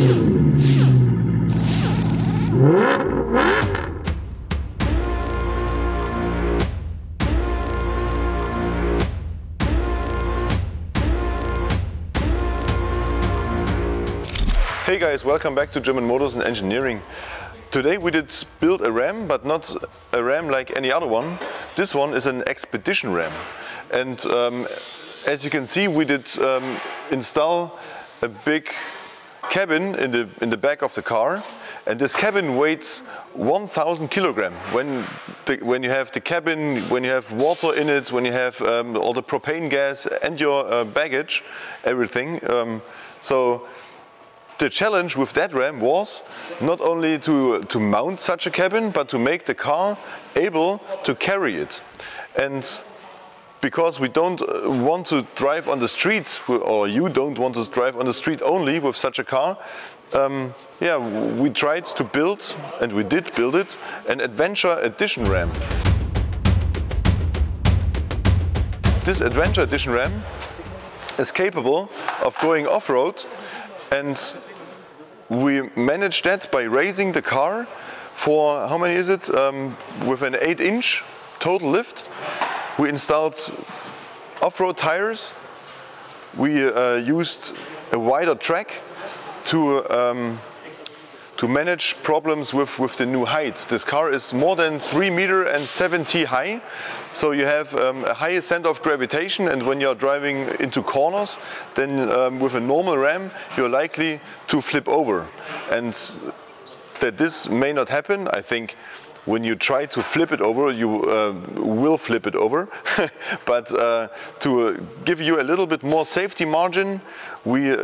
Hey guys, welcome back to German Motors and Engineering. Today we did build a ram, but not a ram like any other one. This one is an expedition ram. And as you can see, we did install a big cabin in the back of the car. And this cabin weighs 1,000 kilograms. When you have the cabin, when you have water in it, when you have all the propane gas and your baggage, everything. So the challenge with that ram was not only to mount such a cabin, but to make the car able to carry it. And because we don't want to drive on the street, or you don't want to drive on the street only with such a car, yeah, we tried to build, and we did build it, an Adventure Edition ram. This Adventure Edition ram is capable of going off-road, and we managed that by raising the car for, how many is it, with an 8-inch total lift. We installed off-road tires. We used a wider track to manage problems with the new height. This car is more than 3.70 meters high, so you have a high center of gravitation, and when you're driving into corners, then with a normal ram you're likely to flip over. And that this may not happen, I think when you try to flip it over, you will flip it over. But to give you a little bit more safety margin, we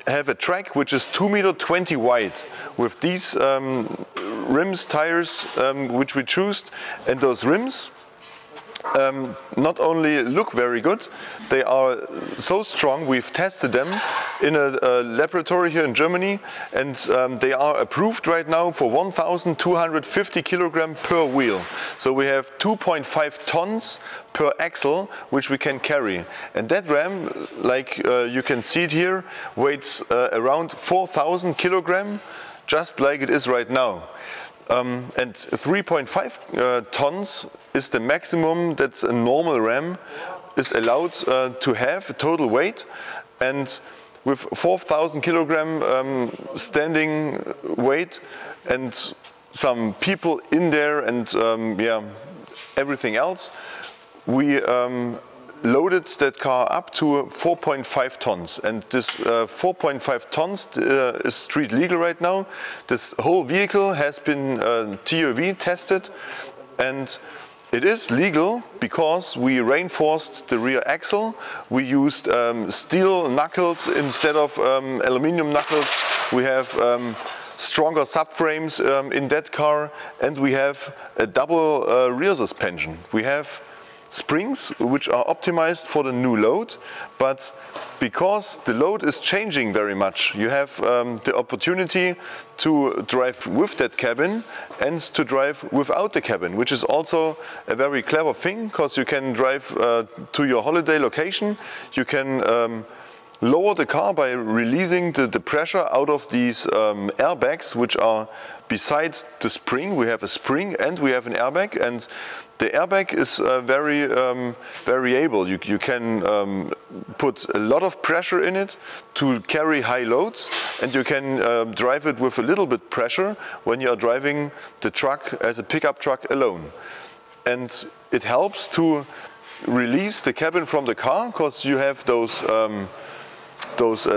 have a track which is 2.20 meters wide with these rims, tires, which we chose. And those rims not only look very good, they are so strong. We've tested them in a laboratory here in Germany, and they are approved right now for 1,250 kilograms per wheel. So we have 2.5 tons per axle which we can carry. And that ram, like you can see it here, weighs around 4,000 kilograms, just like it is right now. And 3.5 tons is the maximum that a normal ram is allowed to have total weight, and with 4,000 kilogram standing weight and some people in there and yeah, everything else, we loaded that car up to 4.5 tons, and this 4.5 tons is street legal right now. This whole vehicle has been TÜV tested, and it is legal because we reinforced the rear axle. We used steel knuckles instead of aluminium knuckles. We have stronger subframes in that car, and we have a double rear suspension. We have springs which are optimized for the new load, but because the load is changing very much, you have the opportunity to drive with that cabin and to drive without the cabin, which is also a very clever thing, because you can drive to your holiday location. You can lower the car by releasing the pressure out of these airbags which are beside the spring. We have a spring and we have an airbag, and the airbag is very variable. You can put a lot of pressure in it to carry high loads, and you can drive it with a little bit pressure when you are driving the truck as a pickup truck alone. And it helps to release the cabin from the car, because you have those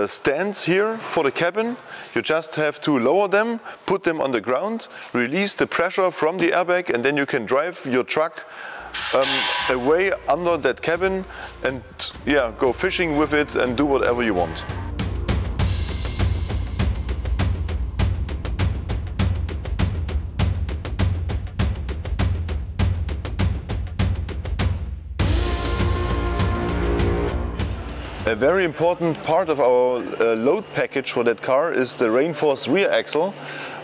stands here for the cabin. You just have to lower them, put them on the ground, release the pressure from the airbag, and then you can drive your truck away under that cabin and yeah, go fishing with it and do whatever you want. A very important part of our load package for that car is the Rainforest rear axle.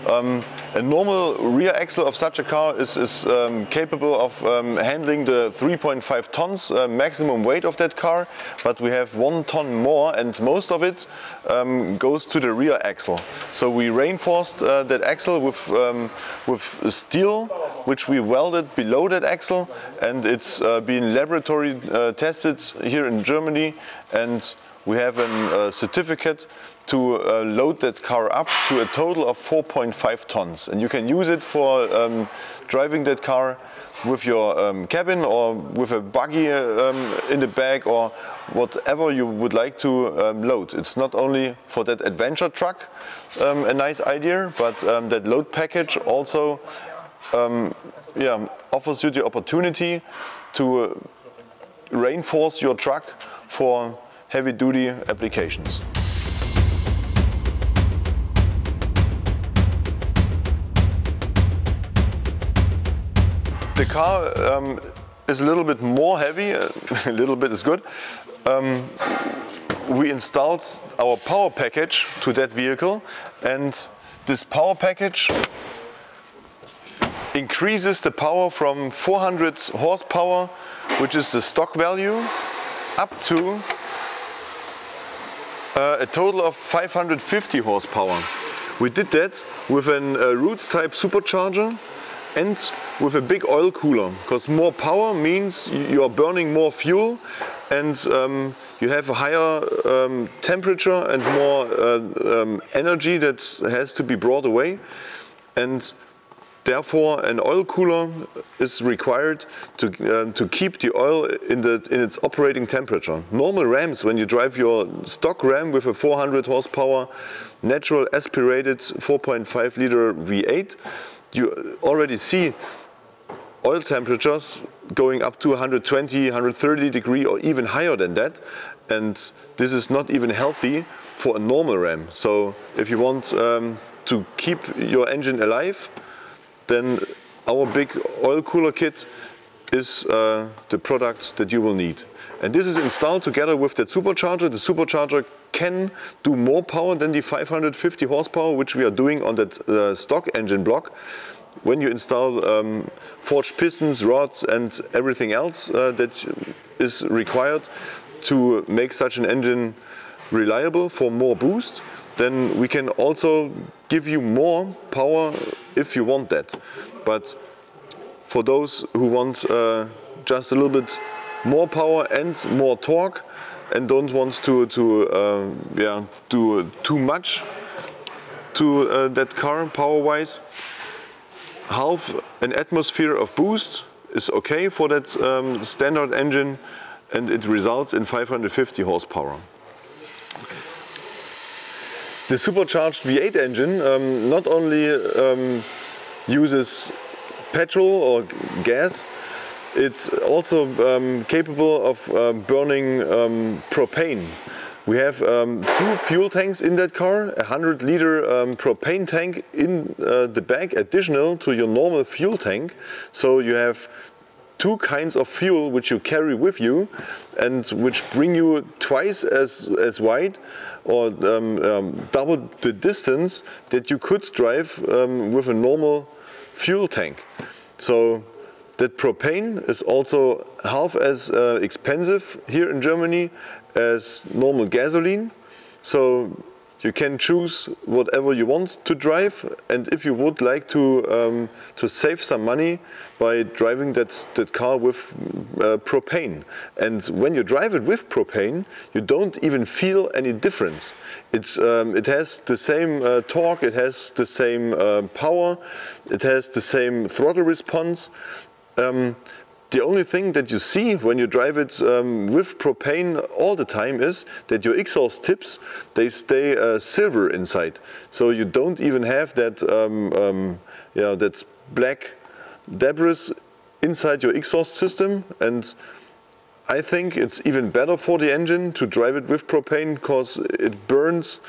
A normal rear axle of such a car is capable of handling the 3.5 tons maximum weight of that car, but we have 1 ton more, and most of it goes to the rear axle. So we reinforced that axle with steel, which we welded below that axle, and it's been laboratory tested here in Germany, and we have a certificate to load that car up to a total of 4.5 tons. And you can use it for driving that car with your cabin or with a buggy in the back or whatever you would like to load. It's not only for that adventure truck a nice idea, but that load package also offers you the opportunity to reinforce your truck for heavy-duty applications. The car is a little bit more heavy, a little bit is good. We installed our power package to that vehicle, and this power package increases the power from 400 horsepower, which is the stock value, up to a total of 550 horsepower. We did that with a Roots type supercharger and with a big oil cooler, because more power means you are burning more fuel, and you have a higher temperature and more energy that has to be brought away, and therefore an oil cooler is required to keep the oil in its operating temperature. Normal rams, when you drive your stock ram with a 400 horsepower natural aspirated 4.5 liter V8, you already see oil temperatures going up to 120, 130 degrees or even higher than that, and this is not even healthy for a normal ram. So if you want to keep your engine alive, then our big oil cooler kit is the product that you will need. And this is installed together with that supercharger. The supercharger can do more power than the 550 horsepower, which we are doing on that stock engine block. When you install forged pistons, rods and everything else that is required to make such an engine reliable for more boost, then we can also give you more power if you want that. But for those who want just a little bit more power and more torque and don't want to do too much to that car power-wise, half an atmosphere of boost is okay for that standard engine, and it results in 550 horsepower. The supercharged V8 engine not only uses petrol or gas, it's also capable of burning propane. We have 2 fuel tanks in that car, a 100 liter propane tank in the back, additional to your normal fuel tank. So you have 2 kinds of fuel which you carry with you and which bring you twice as wide or double the distance that you could drive with a normal fuel tank. So that propane is also half as expensive here in Germany as normal gasoline. So you can choose whatever you want to drive, and if you would like to save some money by driving that car with propane. And when you drive it with propane, you don't even feel any difference. It has the same torque, it has the same power, it has the same throttle response. The only thing that you see when you drive it with propane all the time is that your exhaust tips, they stay silver inside. So you don't even have that, that black debris inside your exhaust system. And I think it's even better for the engine to drive it with propane, because it burns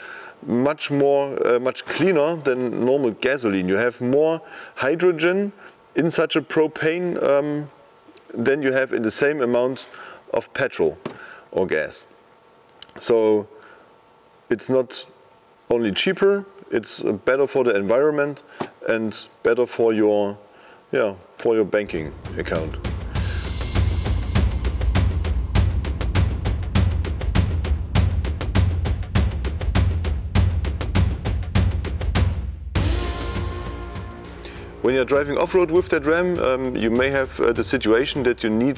much cleaner than normal gasoline. You have more hydrogen in such a propane than you have in the same amount of petrol or gas. So it's not only cheaper, it's better for the environment and better for your banking account. When you're driving off-road with that Ram, you may have the situation that you need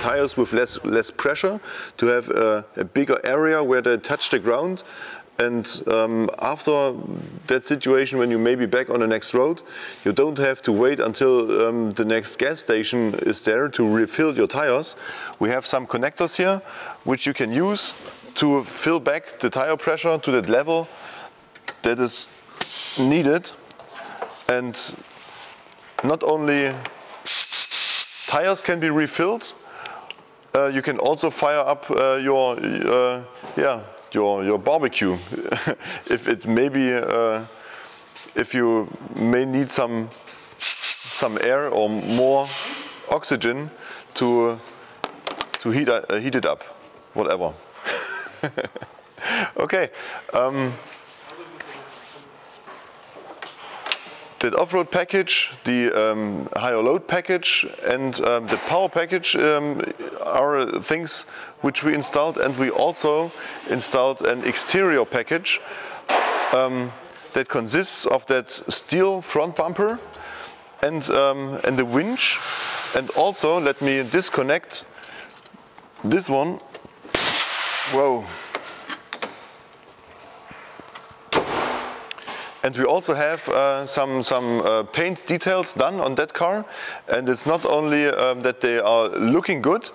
tires with less pressure to have a bigger area where they touch the ground. And after that situation, when you may be back on the next road, you don't have to wait until the next gas station is there to refill your tires. We have some connectors here which you can use to fill back the tire pressure to that level that is needed. And not only tires can be refilled, you can also fire up your barbecue. If you may need some air or more oxygen to heat it up, whatever. Okay. The off-road package, the higher load package and the power package are things which we installed, and we also installed an exterior package that consists of that steel front bumper and the winch, and also let me disconnect this one. Whoa. And we also have some paint details done on that car, and it's not only that they are looking good,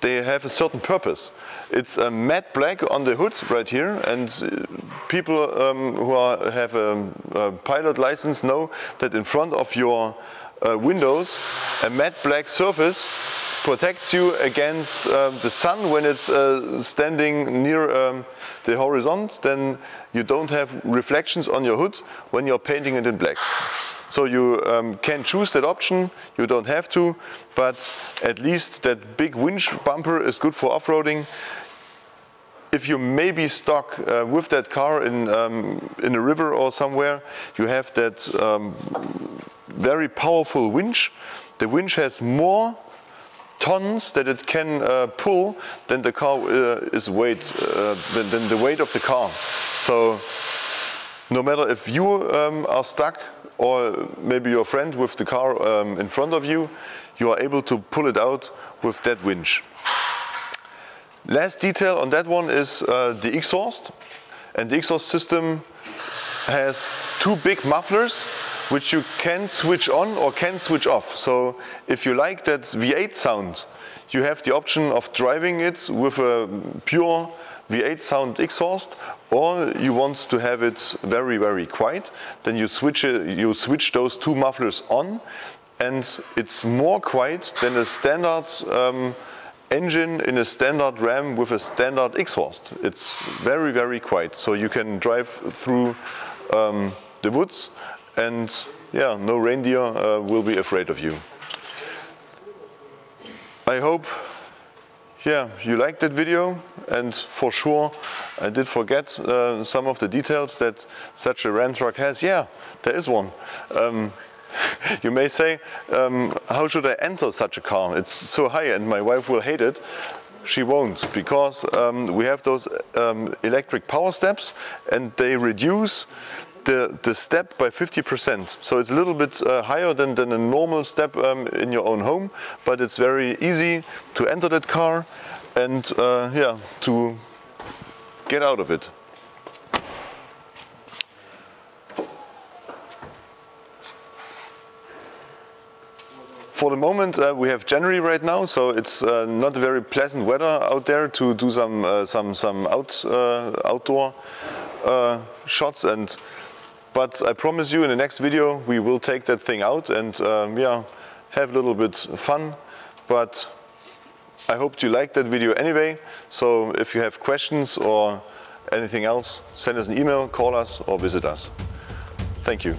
they have a certain purpose. It's a matte black on the hood right here, and people who have a pilot license know that in front of your windows a matte black surface protects you against the sun when it's standing near the horizon. Then you don't have reflections on your hood when you're painting it in black. So you can choose that option, you don't have to, but at least that big winch bumper is good for off-roading. If you may be stuck with that car in a river or somewhere, you have that very powerful winch. The winch has more tons that it can pull than the car is weight, than the weight of the car. So no matter if you are stuck or maybe your friend with the car in front of you, you are able to pull it out with that winch. Last detail on that one is the exhaust, and the exhaust system has two big mufflers which you can switch on or can switch off. So if you like that V8 sound, you have the option of driving it with a pure V8 sound exhaust, or you want to have it very, very quiet, then you switch those two mufflers on, and it's more quiet than a standard engine in a standard Ram with a standard exhaust. It's very, very quiet, so you can drive through the woods, and yeah, no reindeer will be afraid of you. I hope you liked that video, and for sure I did forget some of the details that such a Ram truck has. Yeah, there is one. You may say, how should I enter such a car? It's so high and my wife will hate it. She won't, because we have those electric power steps, and they reduce the step by 50%. So it's a little bit higher than a normal step in your own home, but it's very easy to enter that car and to get out of it. For the moment, we have January right now, so it's not very pleasant weather out there to do some outdoor shots. But I promise you, in the next video, we will take that thing out and have a little bit fun. But I hope you liked that video anyway. So if you have questions or anything else, send us an email, call us, or visit us. Thank you.